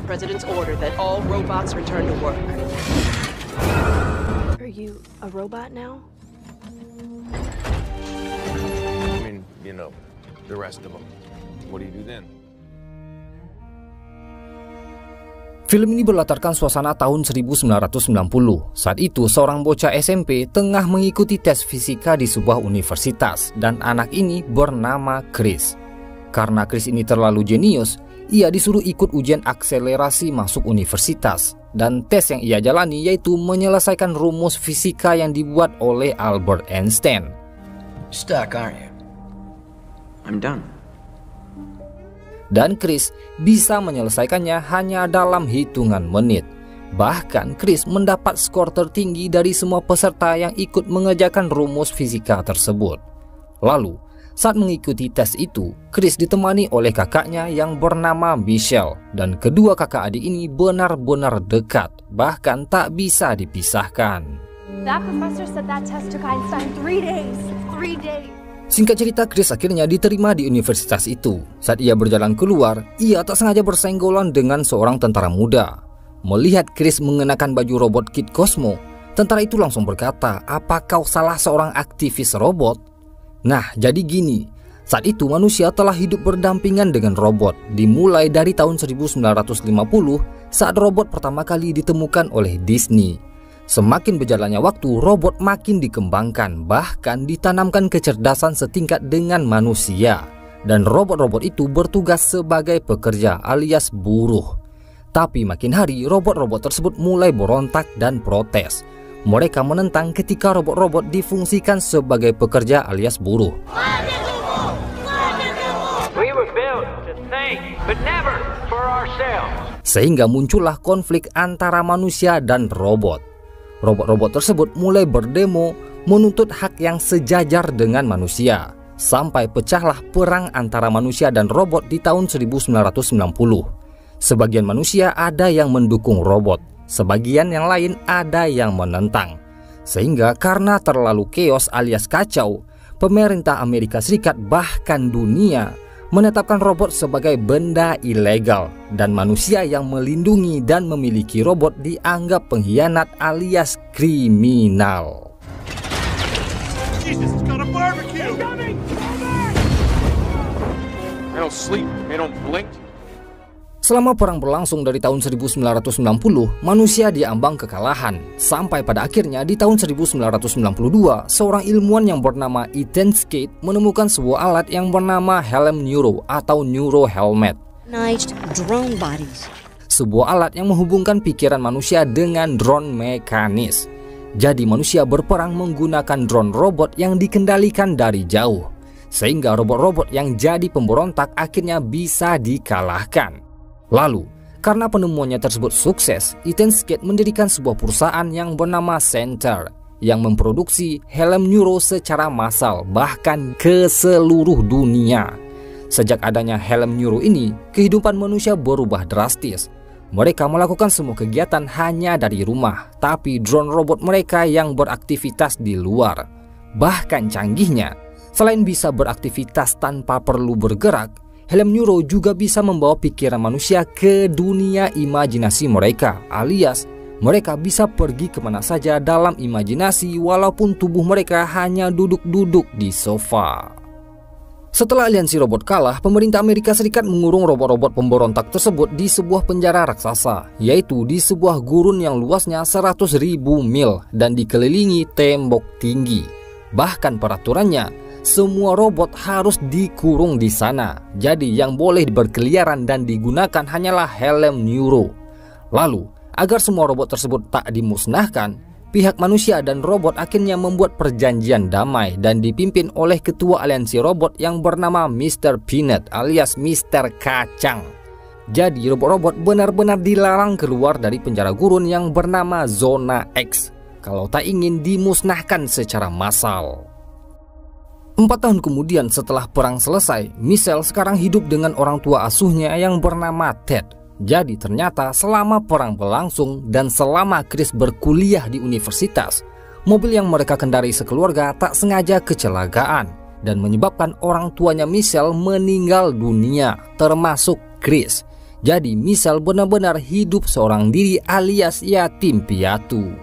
President's order that all robots return to work. Are you a robot now? I mean, you know, the rest of them. What do you do then? Film ini berlatarkan suasana tahun 1990. Saat itu seorang bocah SMP tengah mengikuti tes fisika di sebuah universitas dan anak ini bernama Chris. Karena Chris ini terlalu jenius, ia disuruh ikut ujian akselerasi masuk universitas. Dan tes yang ia jalani yaitu menyelesaikan rumus fisika yang dibuat oleh Albert Einstein. Stuck, aren't you? I'm done. Dan Chris bisa menyelesaikannya hanya dalam hitungan menit. Bahkan Chris mendapat skor tertinggi dari semua peserta yang ikut mengerjakan rumus fisika tersebut. Lalu, saat mengikuti tes itu, Chris ditemani oleh kakaknya yang bernama Michelle. Dan kedua kakak adik ini benar-benar dekat, bahkan tak bisa dipisahkan. That professor said that test took Einstein 3 days. 3 days. Singkat cerita, Chris akhirnya diterima di universitas itu. Saat ia berjalan keluar, ia tak sengaja bersenggolan dengan seorang tentara muda. Melihat Chris mengenakan baju robot Kid Cosmo, tentara itu langsung berkata, "Apa kau salah seorang aktivis robot?" Nah, jadi gini. Saat itu manusia telah hidup berdampingan dengan robot, dimulai dari tahun 1950 saat robot pertama kali ditemukan oleh Disney. Semakin berjalannya waktu, robot makin dikembangkan, bahkan ditanamkan kecerdasan setingkat dengan manusia. Dan robot-robot itu bertugas sebagai pekerja alias buruh. Tapi makin hari, robot-robot tersebut mulai berontak dan protes. Mereka menentang ketika robot-robot difungsikan sebagai pekerja alias buruh. Sehingga muncullah konflik antara manusia dan robot. Robot-robot tersebut mulai berdemo menuntut hak yang sejajar dengan manusia. Sampai pecahlah perang antara manusia dan robot di tahun 1990. Sebagian manusia ada yang mendukung robot, sebagian yang lain ada yang menentang. Sehingga karena terlalu chaos alias kacau, pemerintah Amerika Serikat bahkan dunia menetapkan robot sebagai benda ilegal, dan manusia yang melindungi dan memiliki robot dianggap pengkhianat alias kriminal. Jesus, it's got a barbecue! They don't sleep, they don't blink. Selama perang berlangsung dari tahun 1990, manusia diambang kekalahan. Sampai pada akhirnya di tahun 1992, seorang ilmuwan yang bernama Ethan Skate menemukan sebuah alat yang bernama helm neuro atau neuro helmet. Drone bodies. Sebuah alat yang menghubungkan pikiran manusia dengan drone mekanis. Jadi manusia berperang menggunakan drone robot yang dikendalikan dari jauh. Sehingga robot-robot yang jadi pemberontak akhirnya bisa dikalahkan. Lalu, karena penemuannya tersebut sukses, Ethan Skate mendirikan sebuah perusahaan yang bernama Center yang memproduksi helm neuro secara massal bahkan ke seluruh dunia. Sejak adanya helm neuro ini, kehidupan manusia berubah drastis. Mereka melakukan semua kegiatan hanya dari rumah, tapi drone robot mereka yang beraktivitas di luar. Bahkan canggihnya, selain bisa beraktivitas tanpa perlu bergerak, helm neuro juga bisa membawa pikiran manusia ke dunia imajinasi mereka, alias mereka bisa pergi kemana saja dalam imajinasi walaupun tubuh mereka hanya duduk-duduk di sofa. Setelah aliansi robot kalah, pemerintah Amerika Serikat mengurung robot-robot pemberontak tersebut di sebuah penjara raksasa, yaitu di sebuah gurun yang luasnya 100.000 mil dan dikelilingi tembok tinggi. Bahkan peraturannya, semua robot harus dikurung di sana. Jadi yang boleh berkeliaran dan digunakan hanyalah helm neuro. Lalu, agar semua robot tersebut tak dimusnahkan, pihak manusia dan robot akhirnya membuat perjanjian damai dan dipimpin oleh ketua aliansi robot yang bernama Mr. Peanut alias Mr. Kacang. Jadi robot-robot benar-benar dilarang keluar dari penjara gurun yang bernama Zona X kalau tak ingin dimusnahkan secara massal. 4 tahun kemudian setelah perang selesai, Michelle sekarang hidup dengan orang tua asuhnya yang bernama Ted. Jadi ternyata selama perang berlangsung dan selama Chris berkuliah di universitas, mobil yang mereka kendarai sekeluarga tak sengaja kecelakaan dan menyebabkan orang tuanya Michelle meninggal dunia, termasuk Chris. Jadi Michelle benar-benar hidup seorang diri alias yatim piatu.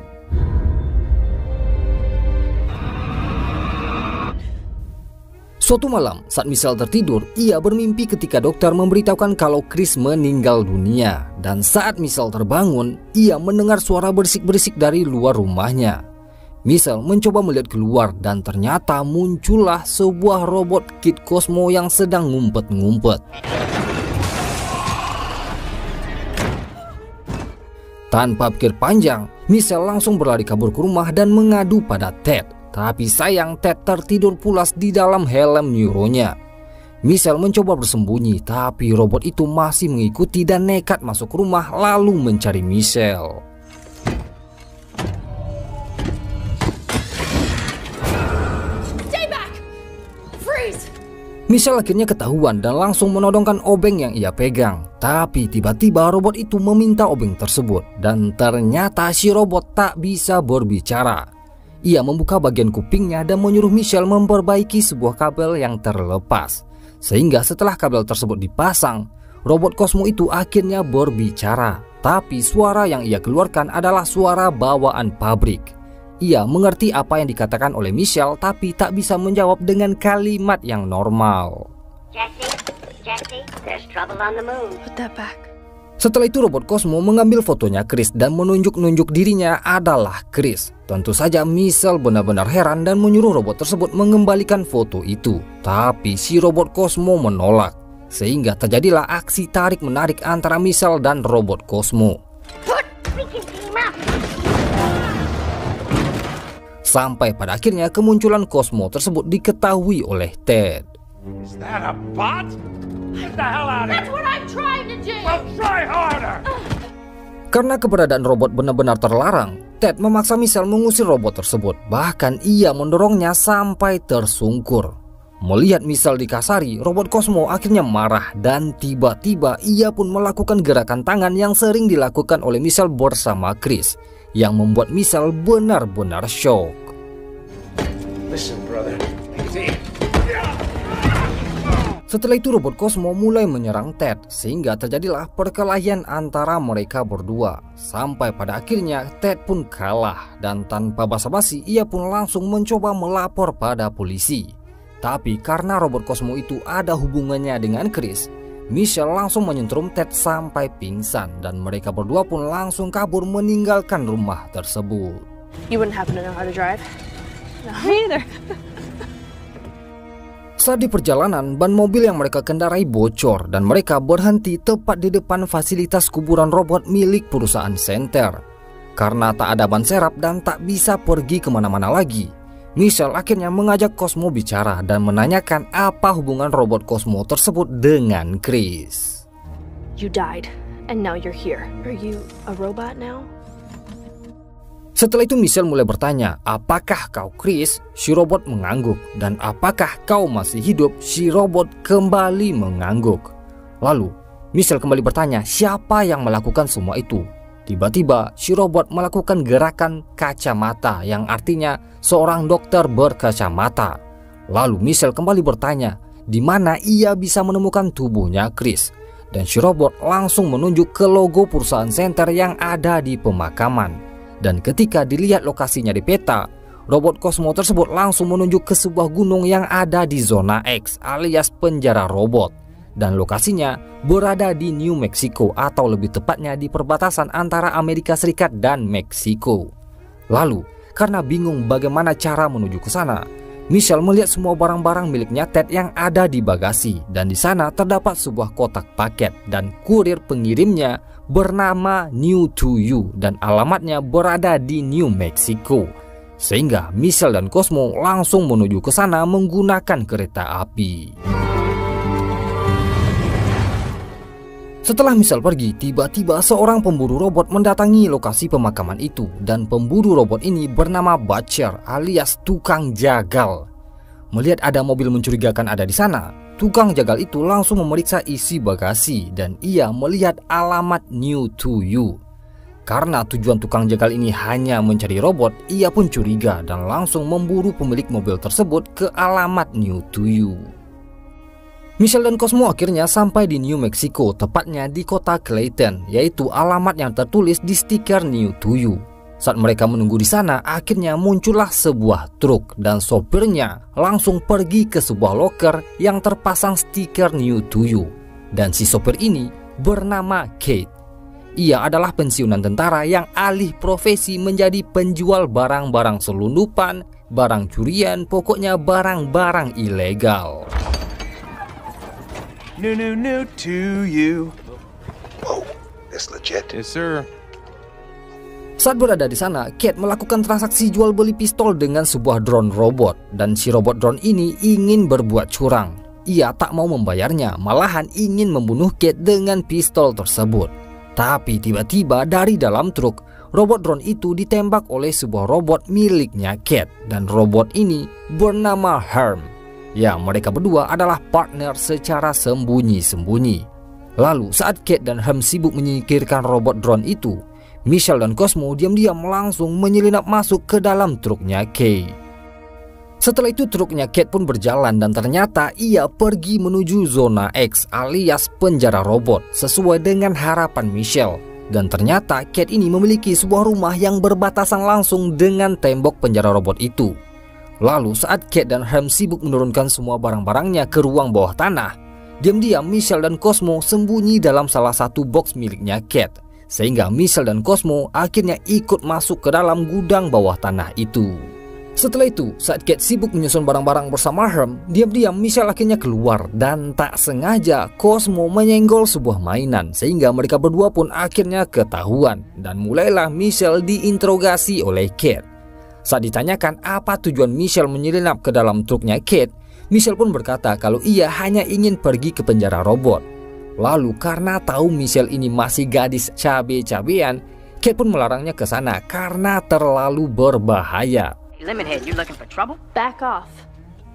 Suatu malam saat Michelle tertidur, ia bermimpi ketika dokter memberitahukan kalau Chris meninggal dunia. Dan saat Michelle terbangun, ia mendengar suara berisik-berisik dari luar rumahnya. Michelle mencoba melihat keluar dan ternyata muncullah sebuah robot Kid Cosmo yang sedang ngumpet-ngumpet. Tanpa pikir panjang, Michelle langsung berlari kabur ke rumah dan mengadu pada Ted. Tapi sayang Ted tertidur pulas di dalam helm neuronya. Michelle mencoba bersembunyi, tapi robot itu masih mengikuti dan nekat masuk ke rumah lalu mencari Michelle. Stay back! Freeze! Michelle akhirnya ketahuan dan langsung menodongkan obeng yang ia pegang. Tapi tiba-tiba robot itu meminta obeng tersebut. Dan ternyata si robot tak bisa berbicara. Ia membuka bagian kupingnya dan menyuruh Michelle memperbaiki sebuah kabel yang terlepas. Sehingga setelah kabel tersebut dipasang, robot Cosmo itu akhirnya berbicara. Tapi suara yang ia keluarkan adalah suara bawaan pabrik. Ia mengerti apa yang dikatakan oleh Michelle tapi tak bisa menjawab dengan kalimat yang normal. Jesse, there's trouble on the moon. Put that back. Setelah itu robot Cosmo mengambil fotonya Chris dan menunjuk-nunjuk dirinya adalah Chris. Tentu saja Michelle benar-benar heran dan menyuruh robot tersebut mengembalikan foto itu. Tapi si robot Cosmo menolak. Sehingga terjadilah aksi tarik-menarik antara Michelle dan robot Cosmo. Sampai pada akhirnya kemunculan Cosmo tersebut diketahui oleh Ted. Is that a bot? Get the hell out of here! That's what I'm trying to do! Well, try harder! Karena keberadaan robot benar-benar terlarang, Ted memaksa Michelle mengusir robot tersebut. Bahkan ia mendorongnya sampai tersungkur. Melihat Michelle dikasari, robot Cosmo akhirnya marah dan tiba-tiba ia pun melakukan gerakan tangan yang sering dilakukan oleh Michelle bersama Chris, yang membuat Michelle benar-benar shock. Listen, brother. Easy. Setelah itu robot Cosmo mulai menyerang Ted sehingga terjadilah perkelahian antara mereka berdua. Sampai pada akhirnya Ted pun kalah dan tanpa basa-basi ia pun langsung mencoba melapor pada polisi. Tapi karena robot Cosmo itu ada hubungannya dengan Chris, Michelle langsung menyentrum Ted sampai pingsan dan mereka berdua pun langsung kabur meninggalkan rumah tersebut. You wouldn't happen to know how to drive? No, me either. Saat di perjalanan, ban mobil yang mereka kendarai bocor dan mereka berhenti tepat di depan fasilitas kuburan robot milik perusahaan Center. Karena tak ada ban serap dan tak bisa pergi kemana-mana lagi, Michelle akhirnya mengajak Cosmo bicara dan menanyakan apa hubungan robot Cosmo tersebut dengan Chris. You died, and now you're here. Are you a robot now? Setelah itu Michelle mulai bertanya, apakah kau Chris? Si robot mengangguk. Dan apakah kau masih hidup? Si robot kembali mengangguk. Lalu Michelle kembali bertanya, siapa yang melakukan semua itu? Tiba-tiba si robot melakukan gerakan kacamata yang artinya seorang dokter berkacamata. Lalu Michelle kembali bertanya, di mana ia bisa menemukan tubuhnya Chris? Dan si robot langsung menunjuk ke logo perusahaan Center yang ada di pemakaman. Dan ketika dilihat lokasinya di peta, robot Cosmo tersebut langsung menunjuk ke sebuah gunung yang ada di zona X alias penjara robot. Dan lokasinya berada di New Mexico atau lebih tepatnya di perbatasan antara Amerika Serikat dan Meksiko. Lalu, karena bingung bagaimana cara menuju ke sana, Michelle melihat semua barang-barang miliknya Ted yang ada di bagasi. Dan di sana terdapat sebuah kotak paket dan kurir pengirimnya bernama New to You dan alamatnya berada di New Mexico. Sehingga Michelle dan Cosmo langsung menuju ke sana menggunakan kereta api. Setelah Michelle pergi, tiba-tiba seorang pemburu robot mendatangi lokasi pemakaman itu. Dan pemburu robot ini bernama Butcher alias tukang jagal. Melihat ada mobil mencurigakan ada di sana, tukang jagal itu langsung memeriksa isi bagasi dan ia melihat alamat New to You. Karena tujuan tukang jagal ini hanya mencari robot, ia pun curiga dan langsung memburu pemilik mobil tersebut ke alamat New to You. Michelle dan Cosmo akhirnya sampai di New Mexico, tepatnya di kota Clayton, yaitu alamat yang tertulis di stiker New to You. Saat mereka menunggu di sana, akhirnya muncullah sebuah truk dan sopirnya langsung pergi ke sebuah loker yang terpasang stiker New to You. Dan si sopir ini bernama Kate. Ia adalah pensiunan tentara yang alih profesi menjadi penjual barang-barang selundupan, barang curian, pokoknya barang-barang ilegal. New to you. Whoa, this legit? Yes, sir. Saat berada di sana, Kate melakukan transaksi jual beli pistol dengan sebuah drone robot, dan si robot drone ini ingin berbuat curang. Ia tak mau membayarnya, malahan ingin membunuh Kate dengan pistol tersebut. Tapi tiba-tiba dari dalam truk, robot drone itu ditembak oleh sebuah robot miliknya Kate, dan robot ini bernama Herm. Ya, mereka berdua adalah partner secara sembunyi-sembunyi. Lalu saat Kate dan Herm sibuk menyingkirkan robot drone itu, Michelle dan Cosmo diam-diam langsung menyelinap masuk ke dalam truknya Kate. Setelah itu truknya Kate pun berjalan dan ternyata ia pergi menuju zona X alias penjara robot sesuai dengan harapan Michelle. Dan ternyata Kate ini memiliki sebuah rumah yang berbatasan langsung dengan tembok penjara robot itu. Lalu saat Kate dan Herm sibuk menurunkan semua barang-barangnya ke ruang bawah tanah, diam-diam Michelle dan Cosmo sembunyi dalam salah satu box miliknya Kate. Sehingga Michelle dan Cosmo akhirnya ikut masuk ke dalam gudang bawah tanah itu. Setelah itu, saat Kate sibuk menyusun barang-barang bersama Herm, diam-diam Michelle akhirnya keluar dan tak sengaja Cosmo menyenggol sebuah mainan sehingga mereka berdua pun akhirnya ketahuan dan mulailah Michelle diinterogasi oleh Kate. Saat ditanyakan apa tujuan Michelle menyelinap ke dalam truknya Kate, Michelle pun berkata kalau ia hanya ingin pergi ke penjara robot. Lalu karena tahu Michelle ini masih gadis cabe-cabean, Kate pun melarangnya ke sana karena terlalu berbahaya. Lemonhead, you looking for trouble? Back off.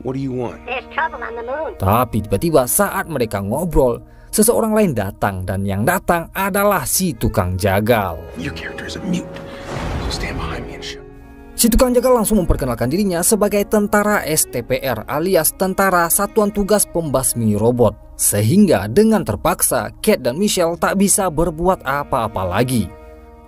What do you want? There's trouble on the moon. Tapi tiba-tiba saat mereka ngobrol, seseorang lain datang dan yang datang adalah si tukang jagal. Your character is a mute, so stand behind me and shoot. Si tukang jagal langsung memperkenalkan dirinya sebagai tentara STPR alias Tentara Satuan Tugas Pembasmi Robot. Sehingga dengan terpaksa Kate dan Michelle tak bisa berbuat apa-apa lagi.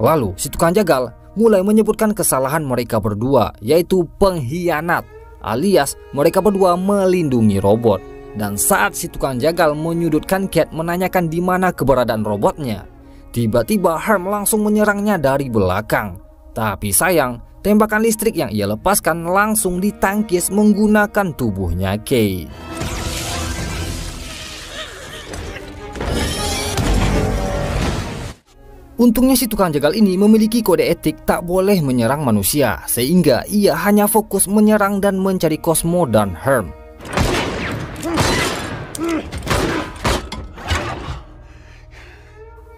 Lalu si tukang jagal mulai menyebutkan kesalahan mereka berdua, yaitu pengkhianat alias mereka berdua melindungi robot. Dan saat si tukang jagal menyudutkan Kate menanyakan di mana keberadaan robotnya, tiba-tiba Herm langsung menyerangnya dari belakang. Tapi sayang, tembakan listrik yang ia lepaskan langsung ditangkis menggunakan tubuhnya Kate. Untungnya si tukang jagal ini memiliki kode etik tak boleh menyerang manusia, sehingga ia hanya fokus menyerang dan mencari Cosmo dan Herm.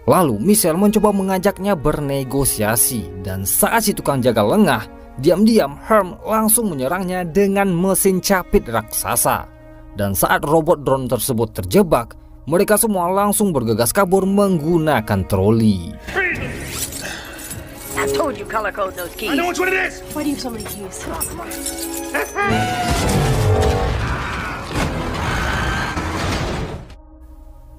Lalu Michelle mencoba mengajaknya bernegosiasi, dan saat si tukang jagal lengah, diam-diam Herm langsung menyerangnya dengan mesin capit raksasa. Dan saat robot drone tersebut terjebak, mereka semua langsung bergegas kabur menggunakan troli. I told you color code those keys. I know what it is. Why do you have so many keys?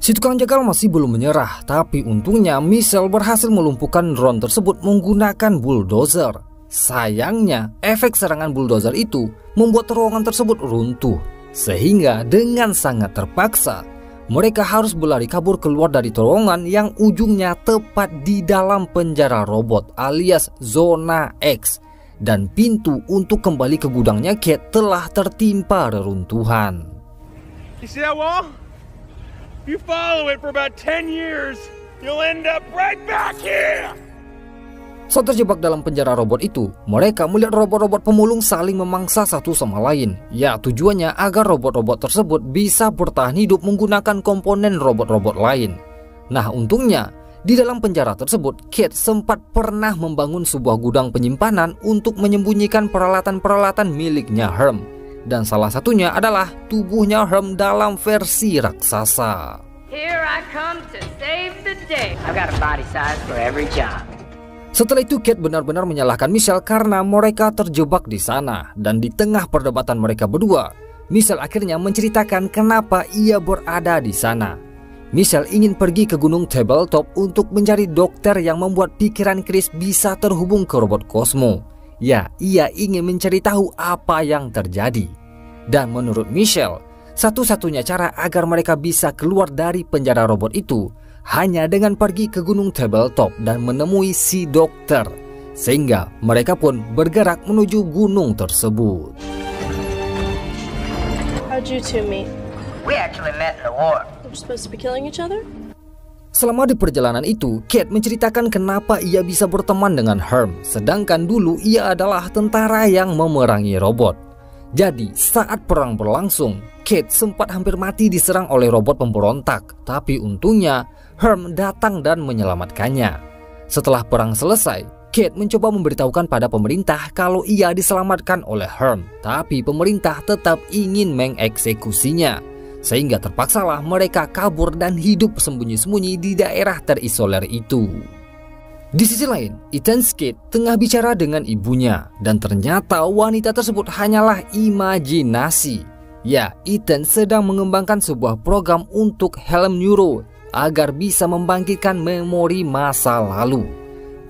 Si tukang jagal masih belum menyerah, tapi untungnya Michelle berhasil melumpuhkan drone tersebut menggunakan bulldozer. Sayangnya, efek serangan bulldozer itu membuat terowongan tersebut runtuh, sehingga dengan sangat terpaksa mereka harus berlari kabur keluar dari terowongan yang ujungnya tepat di dalam penjara robot alias zona X. Dan pintu untuk kembali ke gudangnya Kate telah tertimpa reruntuhan. You see that wall? You follow it for about 10 years, you'll end up right back here. Saat terjebak dalam penjara robot itu, mereka melihat robot-robot pemulung saling memangsa satu sama lain. Ya, tujuannya agar robot-robot tersebut bisa bertahan hidup menggunakan komponen robot-robot lain. Nah, untungnya di dalam penjara tersebut, Kate sempat pernah membangun sebuah gudang penyimpanan untuk menyembunyikan peralatan-peralatan miliknya Herm. Dan salah satunya adalah tubuhnya Herm dalam versi raksasa. Here I come to save the day. I've got a body size for every job. Setelah itu Kate benar-benar menyalahkan Michelle karena mereka terjebak di sana. Dan di tengah perdebatan mereka berdua, Michelle akhirnya menceritakan kenapa ia berada di sana. Michelle ingin pergi ke gunung Tabletop untuk mencari dokter yang membuat pikiran Chris bisa terhubung ke robot Cosmo. Ya, ia ingin mencari tahu apa yang terjadi. Dan menurut Michelle, satu-satunya cara agar mereka bisa keluar dari penjara robot itu hanya dengan pergi ke gunung Tabletop dan menemui si dokter. Sehingga mereka pun bergerak menuju gunung tersebut. How'd you two meet? We actually met in the war. We're supposed to be killing each other? Selama di perjalanan itu, Kate menceritakan kenapa ia bisa berteman dengan Herm, sedangkan dulu ia adalah tentara yang memerangi robot. Jadi, saat perang berlangsung, Kate sempat hampir mati diserang oleh robot pemberontak, tapi untungnya Herm datang dan menyelamatkannya. Setelah perang selesai, Kate mencoba memberitahukan pada pemerintah kalau ia diselamatkan oleh Herm, tapi pemerintah tetap ingin mengeksekusinya. Sehingga terpaksalah mereka kabur dan hidup sembunyi-sembunyi di daerah terisolir itu. Di sisi lain, Ethan's Kate tengah bicara dengan ibunya, dan ternyata wanita tersebut hanyalah imajinasi. Ya, Ethan sedang mengembangkan sebuah program untuk helm neuro agar bisa membangkitkan memori masa lalu.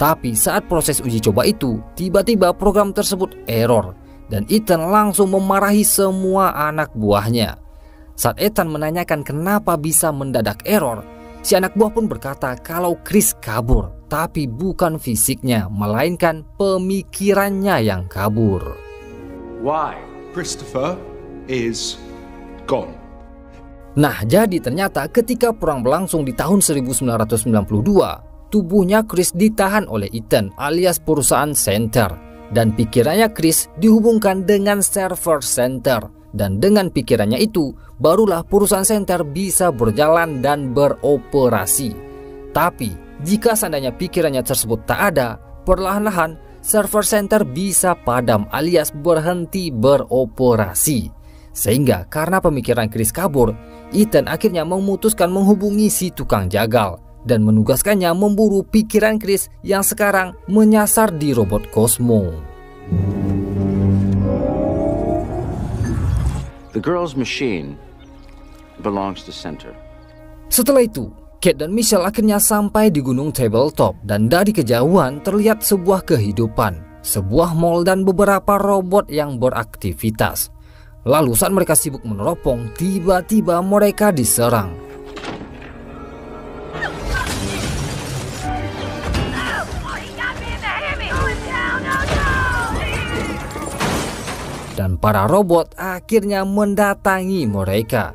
Tapi saat proses uji coba itu, tiba-tiba program tersebut error, dan Ethan langsung memarahi semua anak buahnya. Saat Ethan menanyakan kenapa bisa mendadak error, si anak buah pun berkata kalau Chris kabur, tapi bukan fisiknya, melainkan pemikirannya yang kabur. Why? Christopher is gone. Nah, jadi ternyata ketika perang berlangsung di tahun 1992, tubuhnya Chris ditahan oleh Ethan alias perusahaan Center, dan pikirannya Chris dihubungkan dengan server Center. Dan dengan pikirannya itu, barulah perusahaan Center bisa berjalan dan beroperasi. Tapi, jika seandainya pikirannya tersebut tak ada, perlahan-lahan server Center bisa padam alias berhenti beroperasi. Sehingga karena pemikiran Chris kabur, Ethan akhirnya memutuskan menghubungi si tukang jagal dan menugaskannya memburu pikiran Chris yang sekarang menyasar di robot Cosmo. The girl's machine belongs to Center. Setelah itu, Kate dan Michelle akhirnya sampai di gunung Tabletop, dan dari kejauhan terlihat sebuah kehidupan, sebuah mall dan beberapa robot yang beraktivitas. Lalu saat mereka sibuk meneropong, tiba-tiba mereka diserang. Dan para robot akhirnya mendatangi mereka.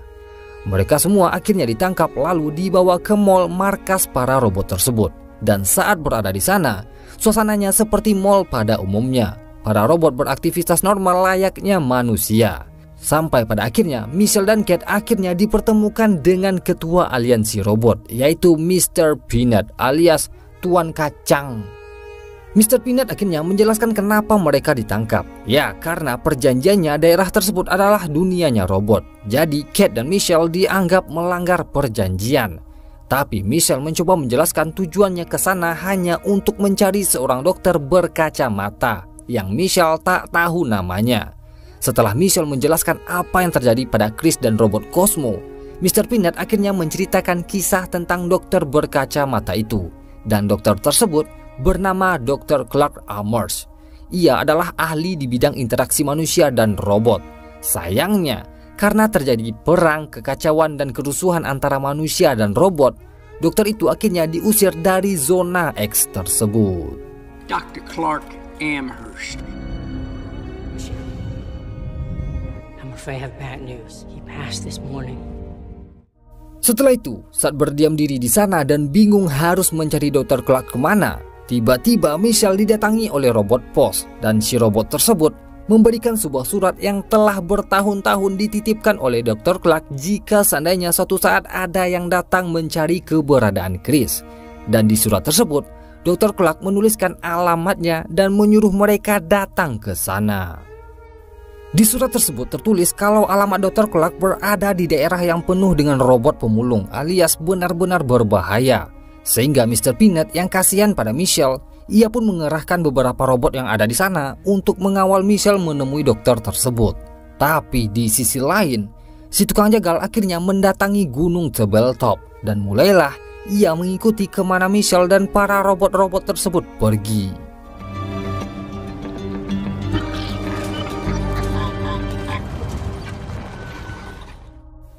Mereka semua akhirnya ditangkap lalu dibawa ke mall markas para robot tersebut. Dan saat berada di sana, suasananya seperti mall pada umumnya. Para robot beraktivitas normal layaknya manusia. Sampai pada akhirnya Michelle dan Kate akhirnya dipertemukan dengan ketua aliansi robot, yaitu Mr. Peanut alias Tuan Kacang. Mr. Peanut akhirnya menjelaskan kenapa mereka ditangkap. Ya, karena perjanjiannya daerah tersebut adalah dunianya robot. Jadi Kate dan Michelle dianggap melanggar perjanjian. Tapi Michelle mencoba menjelaskan tujuannya ke sana hanya untuk mencari seorang dokter berkacamata yang Michelle tak tahu namanya. Setelah Michelle menjelaskan apa yang terjadi pada Chris dan robot Cosmo, Mr. Peanut akhirnya menceritakan kisah tentang dokter berkacamata itu. Dan dokter tersebut bernama Dr. Clark Amers. Ia adalah ahli di bidang interaksi manusia dan robot. Sayangnya, karena terjadi perang, kekacauan, dan kerusuhan antara manusia dan robot, dokter itu akhirnya diusir dari zona X tersebut. Dr. Clark Amherst. I'm afraid I have bad news. He passed this morning. Setelah itu, saat berdiam diri di sana dan bingung harus mencari Dr. Clark kemana, tiba-tiba Michelle didatangi oleh robot pos, dan si robot tersebut memberikan sebuah surat yang telah bertahun-tahun dititipkan oleh Dr. Clark jika seandainya suatu saat ada yang datang mencari keberadaan Chris. Dan di surat tersebut, Dr. Clark menuliskan alamatnya dan menyuruh mereka datang ke sana. Di surat tersebut tertulis kalau alamat Dr. Clark berada di daerah yang penuh dengan robot pemulung alias benar-benar berbahaya. Sehingga Mr. Peanut yang kasihan pada Michelle, ia pun mengerahkan beberapa robot yang ada di sana untuk mengawal Michelle menemui dokter tersebut. Tapi di sisi lain, si tukang jagal akhirnya mendatangi Gunung Tabletop dan mulailah ia mengikuti kemana Michelle dan para robot-robot tersebut pergi.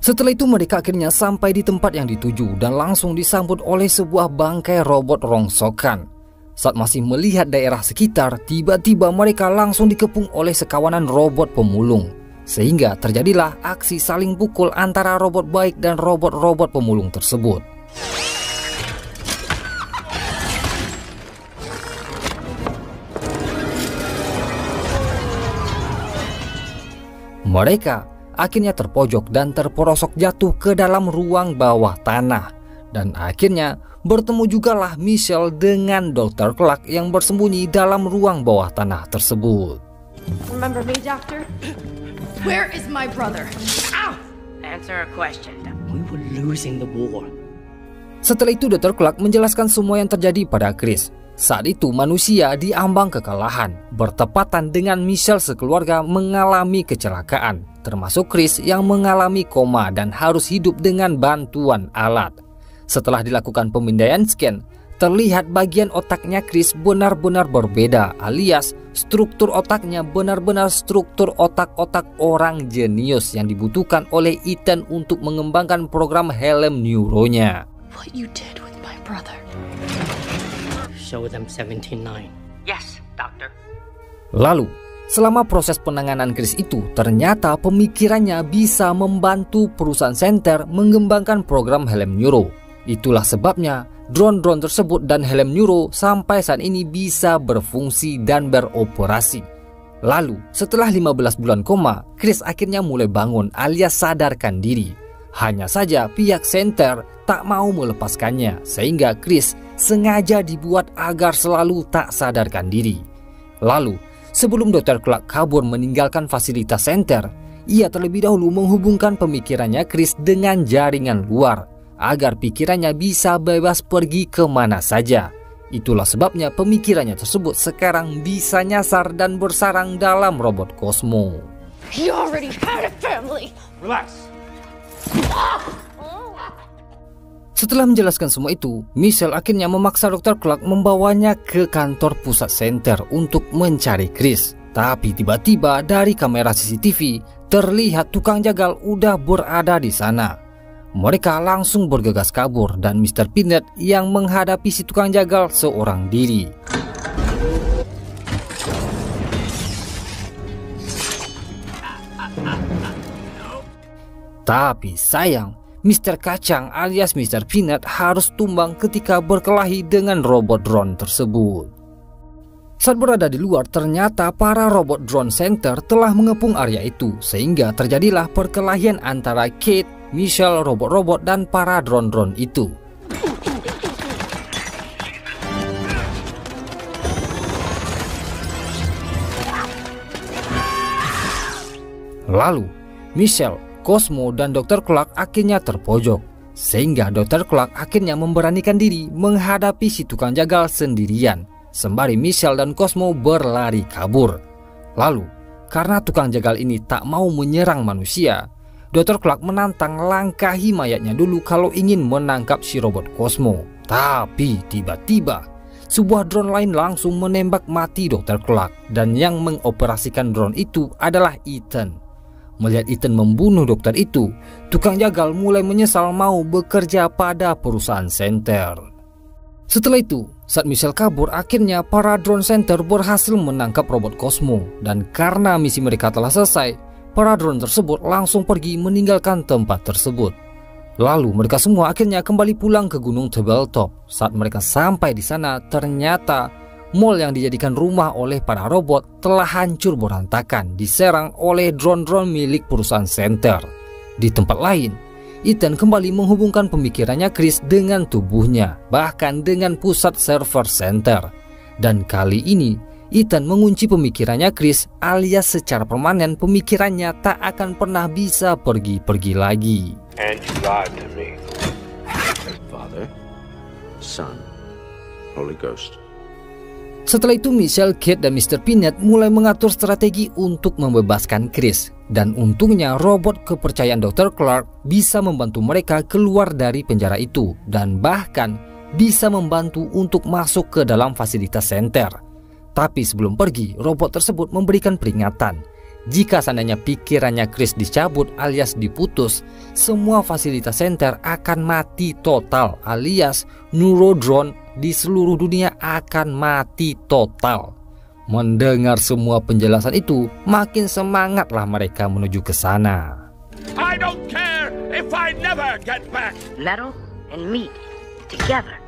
Setelah itu mereka akhirnya sampai di tempat yang dituju dan langsung disambut oleh sebuah bangkai robot rongsokan. Saat masih melihat daerah sekitar, tiba-tiba mereka langsung dikepung oleh sekawanan robot pemulung. Sehingga terjadilah aksi saling pukul antara robot baik dan robot-robot pemulung tersebut. Mereka akhirnya terpojok dan terperosok jatuh ke dalam ruang bawah tanah. Dan akhirnya bertemu jugalah Michelle dengan Dr. Clark yang bersembunyi dalam ruang bawah tanah tersebut. Remember me, Doctor? Where is my brother? Ow! Answer a question. We were losing the war. Setelah itu Dr. Clark menjelaskan semua yang terjadi pada Chris. Saat itu manusia diambang kekalahan, bertepatan dengan Michelle sekeluarga mengalami kecelakaan, termasuk Chris yang mengalami koma dan harus hidup dengan bantuan alat. Setelah dilakukan pemindaian scan, terlihat bagian otaknya Chris benar-benar berbeda, alias struktur otaknya benar-benar struktur otak-otak orang jenius yang dibutuhkan oleh Ethan untuk mengembangkan program helm neuronya. What you did with my brother. Show them 17-9. Yes, Doctor. Lalu, selama proses penanganan Chris itu, ternyata pemikirannya bisa membantu perusahaan Center mengembangkan program helm neuro. Itulah sebabnya drone-drone tersebut dan helm neuro sampai saat ini bisa berfungsi dan beroperasi. Lalu, setelah 15 bulan koma, Chris akhirnya mulai bangun alias sadarkan diri. Hanya saja pihak Center tak mau melepaskannya, sehingga Chris sengaja dibuat agar selalu tak sadarkan diri. Lalu, sebelum Dr. Clark kabur meninggalkan fasilitas Center, ia terlebih dahulu menghubungkan pemikirannya Chris dengan jaringan luar, agar pikirannya bisa bebas pergi kemana saja. Itulah sebabnya pemikirannya tersebut sekarang bisa nyasar dan bersarang dalam robot Cosmo. You already had a family. Relax. Setelah menjelaskan semua itu, Michelle akhirnya memaksa Dr. Clark membawanya ke kantor pusat Center untuk mencari Chris. Tapi tiba-tiba dari kamera CCTV terlihat tukang jagal udah berada di sana. Mereka langsung bergegas kabur dan Mr. Peanut yang menghadapi si tukang jagal seorang diri. Tapi sayang, Mr. Kacang alias Mr. Peanut harus tumbang ketika berkelahi dengan robot drone tersebut. Saat berada di luar, ternyata para robot drone Center telah mengepung area itu, sehingga terjadilah perkelahian antara Kate, Michelle, robot-robot, dan para drone-drone itu. Lalu, Michelle, Cosmo, dan Dr. Clark akhirnya terpojok, sehingga Dr. Clark akhirnya memberanikan diri menghadapi si tukang jagal sendirian, sembari Michelle dan Cosmo berlari kabur. Lalu, karena tukang jagal ini tak mau menyerang manusia, Dr. Clark menantang langkahi mayatnya dulu kalau ingin menangkap si robot Cosmo. Tapi tiba-tiba, sebuah drone lain langsung menembak mati Dr. Clark, dan yang mengoperasikan drone itu adalah Ethan. Melihat Ethan membunuh dokter itu, tukang jagal mulai menyesal mau bekerja pada perusahaan Center. Setelah itu, saat Michelle kabur, akhirnya para drone Center berhasil menangkap robot Cosmo. Dan karena misi mereka telah selesai, para drone tersebut langsung pergi meninggalkan tempat tersebut. Lalu mereka semua akhirnya kembali pulang ke Gunung Tabletop. Saat mereka sampai di sana, ternyata mall yang dijadikan rumah oleh para robot telah hancur berantakan, diserang oleh drone-drone milik perusahaan Center. Di tempat lain, Ethan kembali menghubungkan pemikirannya Chris dengan tubuhnya, bahkan dengan pusat server Center. Dan kali ini, Ethan mengunci pemikirannya Chris, alias secara permanen pemikirannya tak akan pernah bisa pergi-pergi lagi. And you lied to me. Father, Son, Holy Ghost. Setelah itu Michelle, Kate, dan Mr. Peanut mulai mengatur strategi untuk membebaskan Chris. Dan untungnya robot kepercayaan Dr. Clark bisa membantu mereka keluar dari penjara itu. Dan bahkan bisa membantu untuk masuk ke dalam fasilitas center. Tapi sebelum pergi, robot tersebut memberikan peringatan. Jika seandainya pikirannya Chris dicabut alias diputus, semua fasilitas center akan mati total alias neurodrone di seluruh dunia akan mati total. Mendengar semua penjelasan itu, makin semangatlah mereka menuju ke sana. I don't care if I never get back. Metal and meat together.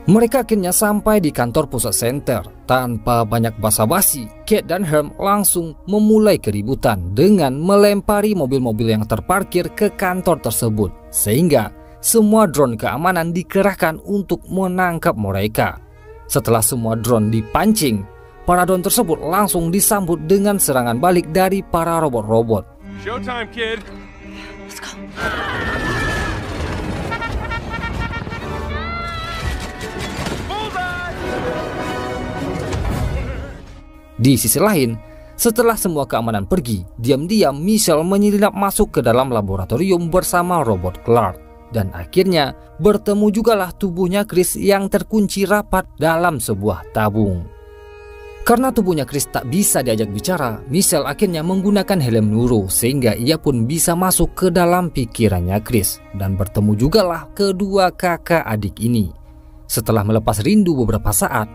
Mereka akhirnya sampai di kantor pusat center. Tanpa banyak basa-basi, Kate dan Herm langsung memulai keributan dengan melempari mobil-mobil yang terparkir ke kantor tersebut. Sehingga semua drone keamanan dikerahkan untuk menangkap mereka. Setelah semua drone dipancing, para drone tersebut langsung disambut dengan serangan balik dari para robot-robot. Showtime, kid. Let's go. Di sisi lain, setelah semua keamanan pergi, diam-diam Michelle menyelinap masuk ke dalam laboratorium bersama robot Clark. Dan akhirnya bertemu jugalah tubuhnya Chris yang terkunci rapat dalam sebuah tabung. Karena tubuhnya Chris tak bisa diajak bicara, Michelle akhirnya menggunakan helm neuro sehingga ia pun bisa masuk ke dalam pikirannya Chris. Dan bertemu jugalah kedua kakak adik ini. Setelah melepas rindu beberapa saat,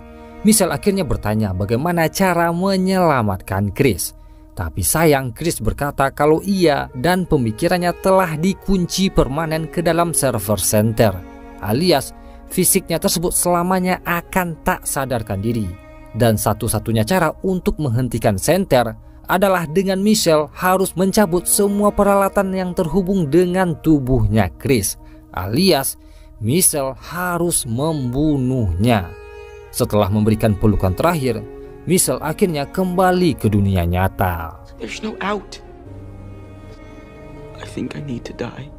Michelle akhirnya bertanya bagaimana cara menyelamatkan Chris. Tapi sayang, Chris berkata kalau ia dan pemikirannya telah dikunci permanen ke dalam server center, alias fisiknya tersebut selamanya akan tak sadarkan diri. Dan satu-satunya cara untuk menghentikan center adalah dengan Michelle harus mencabut semua peralatan yang terhubung dengan tubuhnya Chris, alias Michelle harus membunuhnya. Setelah memberikan pelukan terakhir, Michelle akhirnya kembali ke dunia nyata. There's no out. I think I need to die.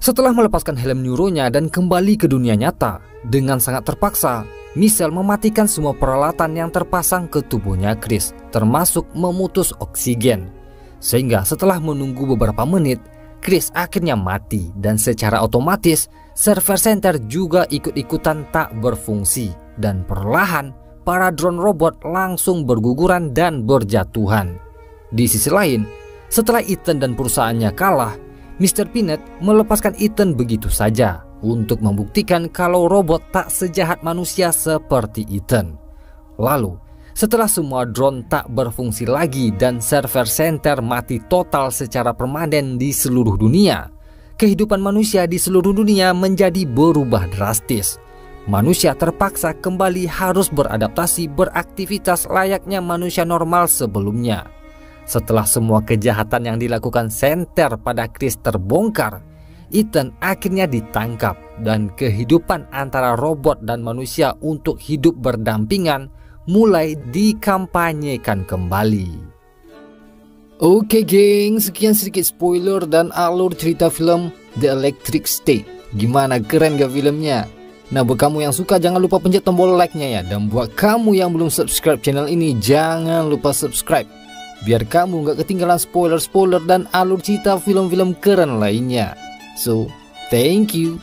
Setelah melepaskan helm neuronya dan kembali ke dunia nyata, dengan sangat terpaksa, Michelle mematikan semua peralatan yang terpasang ke tubuhnya Chris, termasuk memutus oksigen. Sehingga setelah menunggu beberapa menit, Chris akhirnya mati dan secara otomatis server center juga ikut-ikutan tak berfungsi. Dan perlahan para drone robot langsung berguguran dan berjatuhan. Di sisi lain, setelah Ethan dan perusahaannya kalah, Mr. Peanut melepaskan Ethan begitu saja untuk membuktikan kalau robot tak sejahat manusia seperti Ethan. Lalu, setelah semua drone tak berfungsi lagi dan server center mati total secara permanen di seluruh dunia, kehidupan manusia di seluruh dunia menjadi berubah drastis. Manusia terpaksa kembali harus beradaptasi beraktivitas layaknya manusia normal sebelumnya. Setelah semua kejahatan yang dilakukan center pada Chris terbongkar, Ethan akhirnya ditangkap dan kehidupan antara robot dan manusia untuk hidup berdampingan mulai dikampanyekan kembali. Oke geng, sekian sedikit spoiler dan alur cerita film The Electric State. Gimana, keren gak filmnya? Nah, buat kamu yang suka jangan lupa pencet tombol like-nya ya. Dan buat kamu yang belum subscribe channel ini, jangan lupa subscribe, biar kamu gak ketinggalan spoiler-spoiler dan alur cerita film-film keren lainnya. So, thank you.